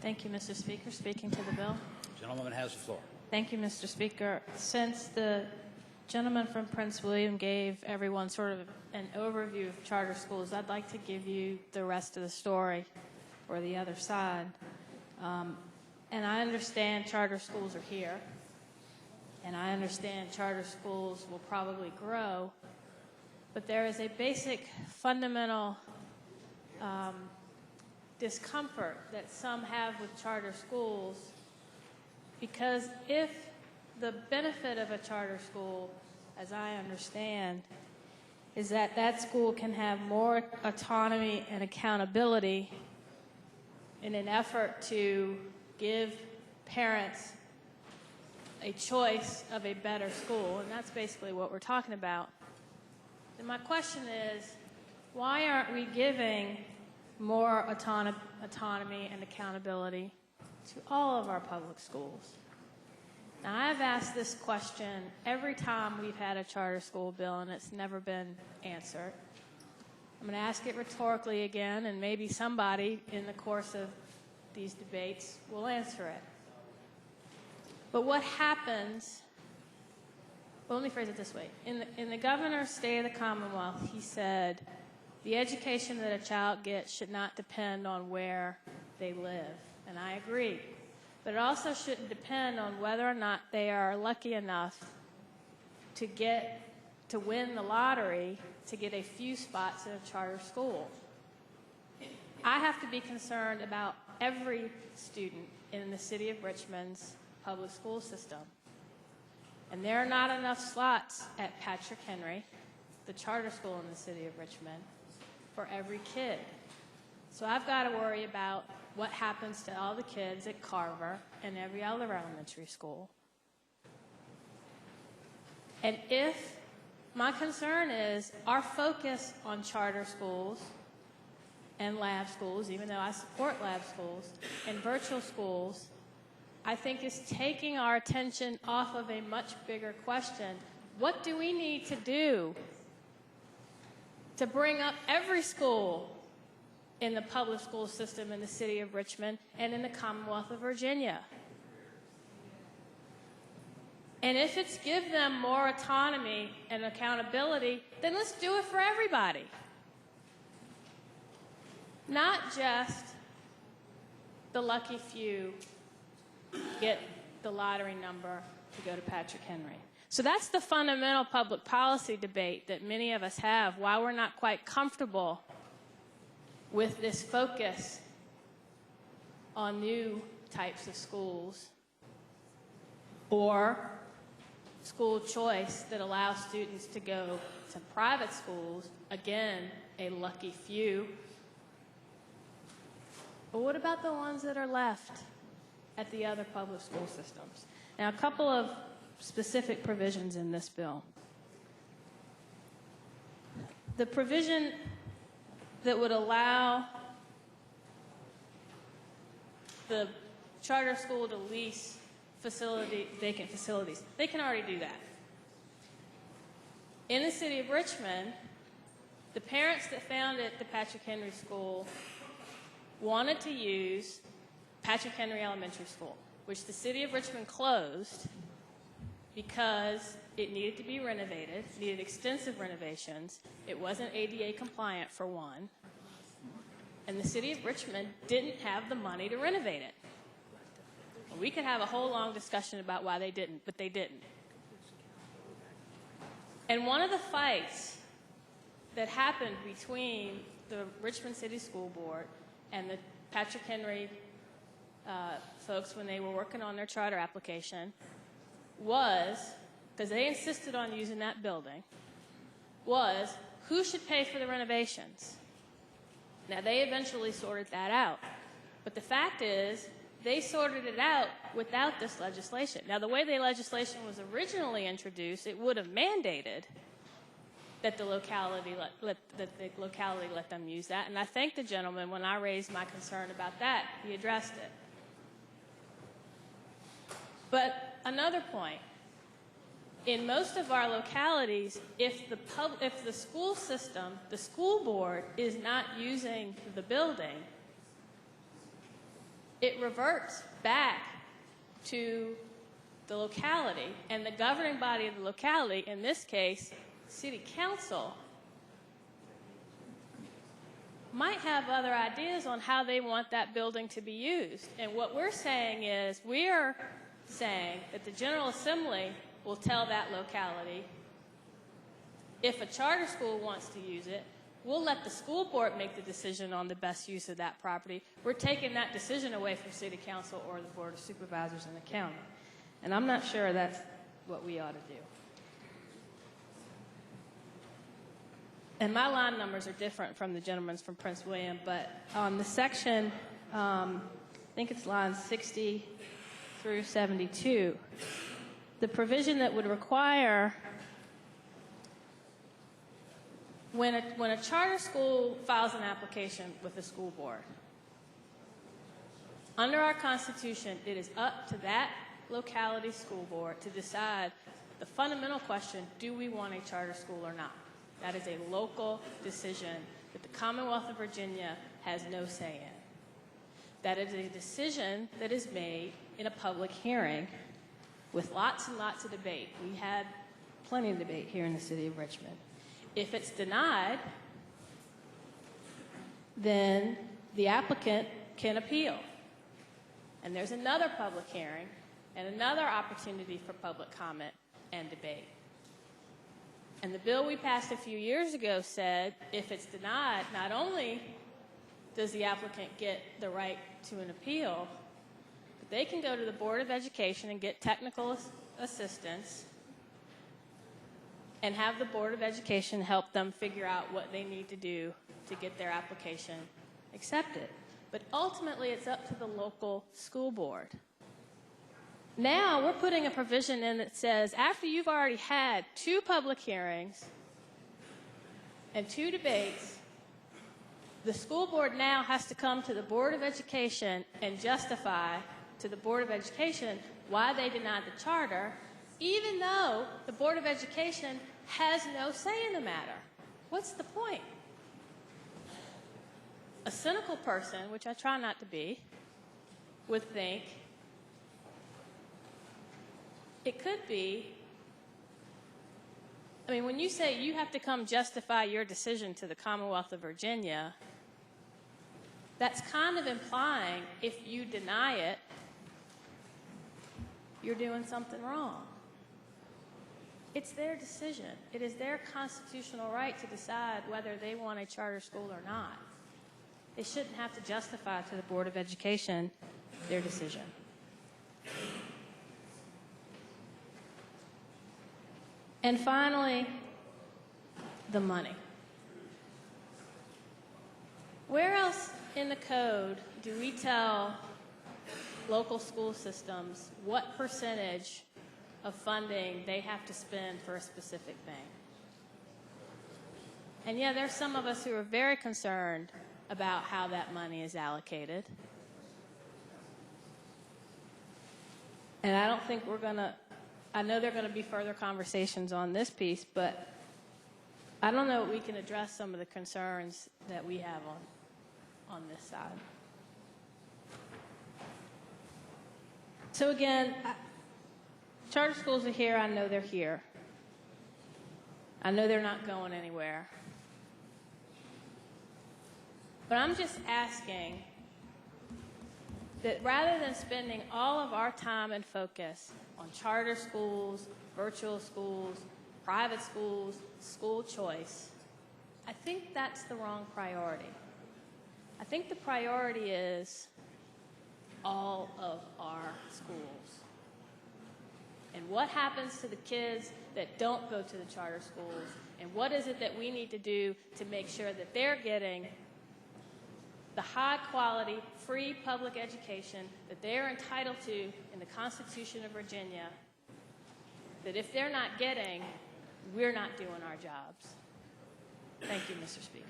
Thank you, Mr. Speaker. Speaking to the bill. The gentleman has the floor. Thank you, Mr. Speaker. Since the gentleman from Prince William gave everyone sort of an overview of charter schools, I'd like to give you the rest of the story, or the other side. And I understand charter schools are here, and I understand charter schools will probably grow, but there is a basic fundamental discomfort that some have with charter schools, because if the benefit of a charter school, as I understand, is that that school can have more autonomy and accountability in an effort to give parents a choice of a better school, and that's basically what we're talking about. And my question is, why aren't we giving more autonomy and accountability to all of our public schools? Now, I've asked this question every time we've had a charter school bill, and it's never been answered. I'm going to ask it rhetorically again, and maybe somebody in the course of these debates will answer it. But what happens, well, let me phrase it this way. In the governor's State of the Commonwealth, he said, the education that a child gets should not depend on where they live, and I agree. But it also shouldn't depend on whether or not they are lucky enough to win the lottery to get a few spots in a charter school. I have to be concerned about every student in the city of Richmond's public school system. And there are not enough slots at Patrick Henry, the charter school in the city of Richmond, for every kid. So I've got to worry about what happens to all the kids at Carver and every other elementary school. And if my concern is our focus on charter schools and lab schools, even though I support lab schools, and virtual schools, I think is taking our attention off of a much bigger question. What do we need to do to bring up every school in the public school system in the city of Richmond and in the Commonwealth of Virginia? And if it's give them more autonomy and accountability, then let's do it for everybody. Not just the lucky few get the lottery number to go to Patrick Henry. So that's the fundamental public policy debate that many of us have, why we're not quite comfortable with this focus on new types of schools or school choice that allows students to go to private schools, again, a lucky few. But what about the ones that are left at the other public school systems? Now, a couple of specific provisions in this bill. The provision that would allow the charter school to lease vacant facilities, they can already do that. In the city of Richmond, the parents that founded the Patrick Henry School wanted to use Patrick Henry Elementary School, which the city of Richmond closed because it needed to be renovated, needed extensive renovations. It wasn't ADA compliant, for one. And the city of Richmond didn't have the money to renovate it. We could have a whole long discussion about why they didn't, but they didn't. And one of the fights that happened between the Richmond City School Board and the Patrick Henry folks when they were working on their charter application was, because they insisted on using that building, was who should pay for the renovations. Now, they eventually sorted that out. But the fact is, they sorted it out without this legislation. Now, the way the legislation was originally introduced, it would have mandated that the locality let them use that. And I thank the gentleman when I raised my concern about that, he addressed it. But another point, in most of our localities, if the school system, the school board, is not using the building, it reverts back to the locality, and the governing body of the locality, in this case, City Council, might have other ideas on how they want that building to be used. And what we're saying is, we are saying that the General Assembly will tell that locality, if a charter school wants to use it, we'll let the school board make the decision on the best use of that property. We're taking that decision away from City Council or the Board of Supervisors in the county. And I'm not sure that's what we ought to do. And my line numbers are different from the gentleman's from Prince William, but on the section, I think it's lines 60 through 72, the provision that would require when a charter school files an application with the school board, under our Constitution, it is up to that locality school board to decide the fundamental question, do we want a charter school or not? That is a local decision that the Commonwealth of Virginia has no say in. That is a decision that is made in a public hearing with lots and lots of debate. We had plenty of debate here in the city of Richmond. If it's denied, then the applicant can appeal. And there's another public hearing and another opportunity for public comment and debate. And the bill we passed a few years ago said if it's denied, not only does the applicant get the right to an appeal, but they can go to the Board of Education and get technical assistance and have the Board of Education help them figure out what they need to do to get their application accepted. But ultimately, it's up to the local school board. Now, we're putting a provision in that says after you've already had 2 public hearings and 2 debates, the school board now has to come to the Board of Education and justify to the Board of Education why they denied the charter, even though the Board of Education has no say in the matter. What's the point? A cynical person, which I try not to be, would think it could be, I mean, when you say you have to come justify your decision to the Commonwealth of Virginia, that's kind of implying if you deny it, you're doing something wrong. It's their decision. It is their constitutional right to decide whether they want a charter school or not. They shouldn't have to justify to the Board of Education their decision. And finally, the money. Where else in the code do we tell local school systems what percentage of funding they have to spend for a specific thing? And yeah, there's some of us who are very concerned about how that money is allocated. And I don't think we're going to, I know there are going to be further conversations on this piece, but I don't know if we can address some of the concerns that we have on this side. So again, charter schools are here. I know they're here. I know they're not going anywhere. But I'm just asking that rather than spending all of our time and focus on charter schools, virtual schools, private schools, school choice, I think that's the wrong priority. I think the priority is all of our schools. And what happens to the kids that don't go to the charter schools, and what is it that we need to do to make sure that they're getting the high-quality, free public education that they are entitled to in the Constitution of Virginia, that if they're not getting, we're not doing our jobs. Thank you, Mr. Speaker.